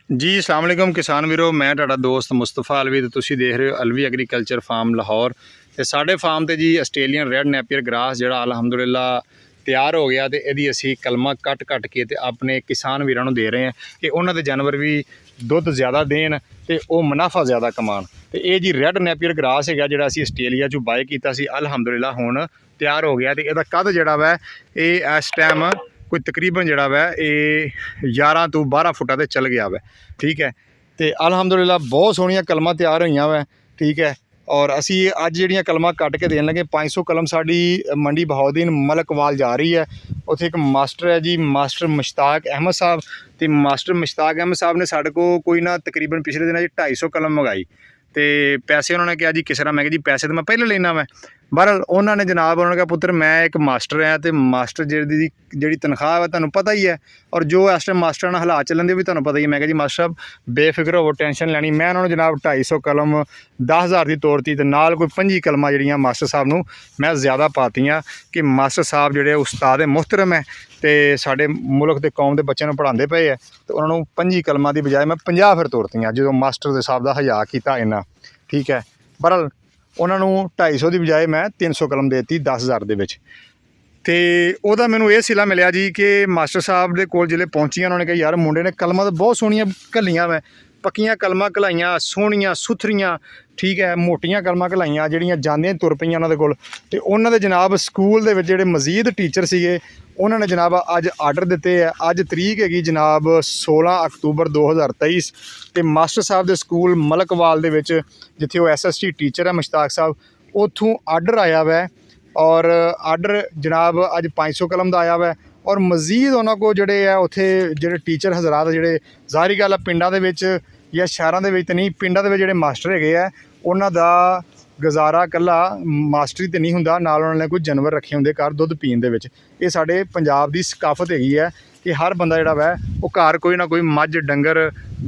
जी अस्सलाम वालेकुम किसान वीरो, मैं तुहाडा दोस्त मुस्तफा अलवी ते तुसीं देख रहे हो अलवी एग्रीकल्चर फार्म लाहौर। ते साडे फार्म ते जी आस्ट्रेलियन रैड नैपियर ग्रास जिहड़ा अलहमदुलिल्ला तैयार हो गया, तो यदि असी कलमा कट के ते अपने किसान वीरां नूं दे रहे हैं कि उन्हां दे जानवर भी दुध ज़्यादा देन ते ओह मुनाफा ज़्यादा कमान। तो ये जी रैड नैपियर ग्रास है जिहड़ा असी आस्ट्रेलिया चों बाय कीता सी, अलहमदुलिल्ला हुण तैयार हो गया। तो इहदा कद जिहड़ा वै ये इस टाइम कोई तकरीबन जिहड़ा वै ये 11 तो 12 फुटा ते चल गया वै। ठीक है, तो अलहमदुलिल्ला बहुत सोहणियां कलमां तैयार होईयां वै। ठीक है, और असी अज जिहड़ियां कलमां कट के देन लगे 500 कलम साडी मंडी बहाउद्दीन मलकवाल जा रही है। उत्थे एक मास्टर है जी, मास्टर मुश्ताक अहमद साहब। तो मास्टर मुश्ताक अहमद साहब ने साढ़े को कोई ना तकरीबन पिछले दिन जी 250 कलम मंगाई। तो पैसे उन्होंने कहा जी किस तरह, मैं कहा जी पैसे तो मैं पहले लेना मैं। बहरहाल उन्होंने जनाब उन्होंने कहा पुत्र मैं एक मास्टर है, तो मास्टर जी तनख्वाह है तुहानूं पता ही है, और जो इस टाइम मास्टर नाल हालात चलन दे भी तुहानूं पता ही है। मैं कहा जी मास्टर साहब बेफिक्र होवो, टेंशन लैनी। मैं उन्होंने जनाब 250 कलम 10,000 की तोड़ती, तो नाल कोई 25 कलमां जिहड़ियां मास्टर साहब नूं मैं ज़्यादा पातियां कि मास्टर साहब जिहड़े उस्ताद मुहतरम है, तो साडे मुल्क ते कौम के बच्चों को पढ़ाते पे है। तो उन्होंने 25 कलमां की बजाय मैं 50 फिर तोड़तियां जो मास्टर दे साहब का हया किया इन्ना। ठीक है, बहरहाल उन्होंने 250 की बजाय मैं 300 कलम देती 10,000 के। तो वह मैनू ये सिला मिले जी कि मास्टर साहब के कोल जिले पहुँचियाँ, उन्होंने कहा यार मुंडे ने कलमां तो बहुत सोहणियां घलियां मैं, पक्कियां कलमां घलाइयां सोहणियां सुथरियां। ठीक है, मोटियां कलमां घलाइयां जिहड़ियां जांदियां तुर पईयां उन्हां दे कोल। ते उन्हां दे जनाब स्कूल दे विच जिहड़े मजीद टीचर सीगे उन्होंने जनाब अज आर्डर दिते है। अज तरीक हैगी जनाब 16 अक्तूबर 2023। तो मास्टर साहब के स्कूल मलकवाल दे विच जिथे वो SST टीचर है मुश्ताक साहब, उत्थों आर्डर आया वै, और आर्डर जनाब अज 500 कलम का आया वै। और मजीद उन्होंने को जोड़े है उत्थे जोड़े टीचर हज़रात जोड़े ज़ाहिर गल है पिंडां दे विच या शहरों के तो नहीं, पिंडां दे विच जोड़े मास्टर है उन्हां दा गुजारा कल्ला मास्टरी तो नहीं हुंदा, नाल उन्होंने कोई जानवर रखे होंगे घर दुध पीण दे विच। ये साडे पंजाब दी सकाफत हैगी है कि हर बंदा जिहड़ा वै वो घर कोई ना कोई मझ डंगर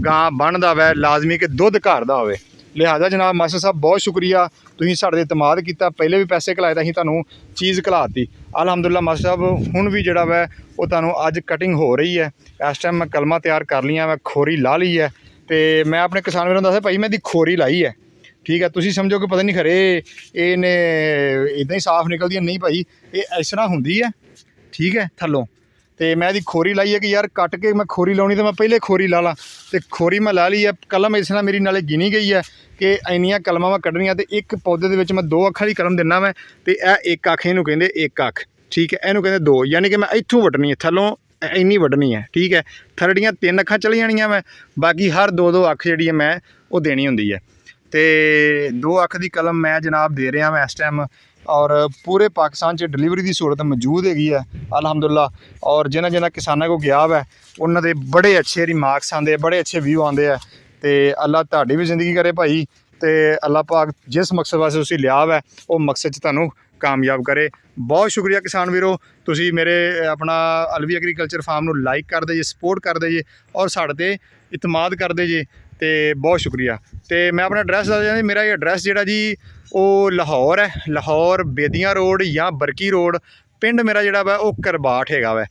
गां बन्नदा वै, लाजमी कि दुध घर दा होवे। लिहाजा जनाब मास्टर साहब बहुत शुक्रिया, तुसीं साडे ते इतमाद किया, पहले भी पैसे घलाए तो असीं तुहानूं चीज़ घलाती। अलहमदुलिल्लाह मास्टर साहब हुण भी जिहड़ा वै वो तुहानूं अज कटिंग हो रही है। इस टाइम मैं कलमां तैयार कर लियां, मैं खोरी ला ली है। तो मैं अपने किसान वीरां नूं दस्सिआ भाई मैं दी खोरी लाई है। ठीक है, तुसीं समझो कि पता नहीं खरे इहने इदां ही साफ निकलदी है, नहीं भाई ये इस तरह हुंदी है। ठीक है, थल्लों तो मैं दी खोरी लाई है कि यार कट के मैं खोरी लाउणी तो मैं पहले खोरी ला ला। तो खोरी मैं ला ली है, कलम इस तरह मेरी नाले गिनी गई है कि इन्नियां कलमां मैं कड्ढणियां। तो एक पौधे दे विच मैं 2 अखां दी कलम दिन्ना मैं, तो यह एक अख इहनूं कहिंदे एक अख। ठीक है, इहनूं कहिंदे 2, यानी कि मैं इत्थों वड्ढनी है थल्लों इन्नी वड्ढनी है। ठीक है, थल्लड़ियां 3 अखां चली जानियां मैं, बाकी हर 2-2 अख जिहड़ी है मैं वो देनी हुंदी है। तो 2 अख की कलम मैं जनाब दे रहा मैं इस टाइम, और पूरे पाकिस्तान च डिलीवरी की सूरत मौजूद हैगी है अलहमदुलिल्लाह। और जिन्हां जिन्हां किसानों को गया वै उन्होंने बड़े अच्छे रिमार्क्स आते, बड़े अच्छे व्यू आते हैं। तो अल्लाह तुहाडी भी जिंदगी करे भाई, तो अल्लाह पाक जिस मकसद वास्ते उसी लिया वै वो मकसद तुहानूं कामयाब करे। बहुत शुक्रिया किसान वीरो, तुसी मेरे अपना अलवी एग्रीकल्चर फार्म नूं लाइक कर दे जे, सपोर्ट कर दे जे, और साढ़े ते इतमाद कर दे जे। तो बहुत शुक्रिया। तो मैं अपना एड्रैस दस दियां, मेरा एड्रैस जिहड़ा जी वो लाहौर है, लाहौर बेदियां रोड या बरकी रोड। पिंड मेरा जिहड़ा वै वो करबाट हैगा वै।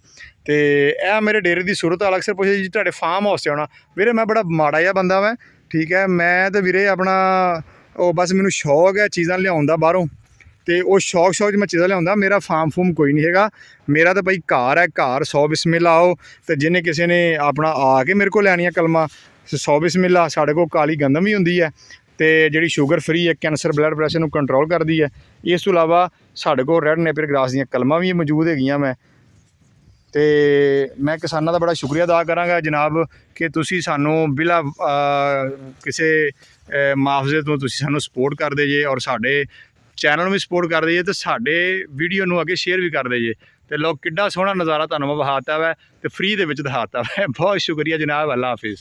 तो यह मेरे डेरे की सूरत हाल अक्सर पुछदे जी तुहाडे फार्म हाउस से आउणा। वीरे मैं बड़ा माड़ा जिहा बंदा वै। ठीक है, मैं तो वीरे अपना वो बस मैनूं शौक है चीज़ां लियाउण दा बाहरों, तो वो शौक च मैं चीज़ां लिया। मेरा फार्म फूम कोई नहीं है, मेरा तो भाई घर है, घर 100 बिस्मिल्ला आओ। तो जिन्हें किसी ने अपना आके मेरे को लैनियां कलमां 100 बिस्मिल्ला। साढ़े को काली गंदम भी होंगी है, तो जी शुगर फ्री है, कैंसर ब्लड प्रैशर को कंट्रोल करती है। इस तो इलावा साढ़े को रैड नेपियर ग्रास दी कलमां भी मौजूद हैगियां। मैं किसानों का बड़ा शुक्रिया अदा करांगा जनाब कि तुसी सानू बिला किसी मुआवजे तो तुसी सानू सपोर्ट करते जे, और साडे चैनल में भी सपोर्ट करते जे, तो साडे वीडियो नूं अगे शेयर भी करते जे। तो लोग किड्डा सोहना नज़ारा तुहानूं मैं विखाता वै, तो फ्री दे विच दिखाता वै। बहुत शुक्रिया जनाब, अल्लाह हाफिज़।